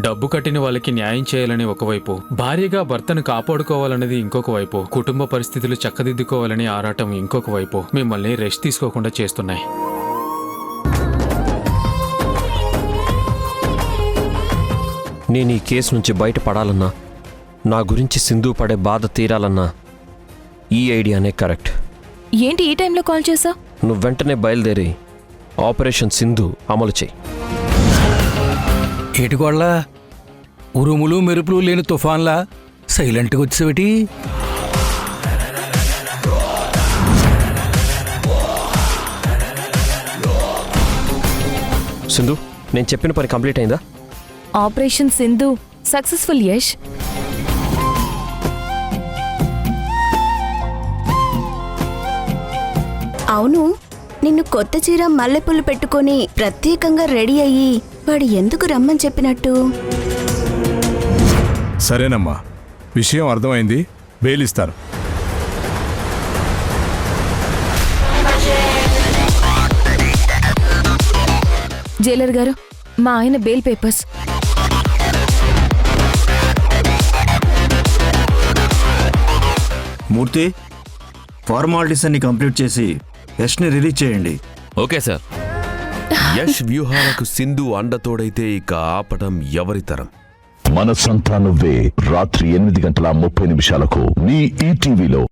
డబ్బు కట్టిన వాళ్ళకి న్యాయం చేయాలని ఒకవైపు, భార్యగా భర్తను కాపాడుకోవాలన్నది ఇంకొక వైపు, కుటుంబ పరిస్థితులు చక్కదిద్దుకోవాలని ఆరాటం ఇంకొక వైపు మిమ్మల్ని రెస్ట్ తీసుకోకుండా చేస్తున్నాయి. నేను ఈ కేసు నుంచి బయటపడాలన్నా, నా గురించి సింధు పడే బాధ తీరాలన్నా ఈ ఐడియానే కరెక్ట్. ఏంటి ఈ టైంలో కాల్ చేసా? నువ్వు వెంటనే బయలుదేరి ఆపరేషన్ సింధు అమలు చేయి. ఏటికోళ్ళ ఉరుములు మెరుపులు లేని తుఫాన్లా సైలెంట్గా వచ్చేవిటి? సింధు, నేను చెప్పిన పని కంప్లీట్ అయిందా? Operation Sindhu successful Yash. అవును, నిన్ను కొత్త చీర మల్లెపూలు పెట్టుకొని ప్రత్యేకంగా రెడీ అయ్యి వాడు ఎందుకు రమ్మని చెప్పినట్టు? సరేనమ్మా, విషయం అర్థమైంది. బెయిలిస్తాను. జైలర్ గారు, మా ఆయన బెయిల్ పేపర్స్. మూర్తి, ఫార్మాలిటీస్ అన్ని కంప్లీట్ చేసి యష్ని రిలీజ్ చేయండి. Okay sir. యష్ వ్యూహాలకు సింధు అండతోడైతే ఇక ఆపటం ఎవరితరం? మనసంతా నువ్వే రాత్రి 8:30 నీ ఈటీవీలో.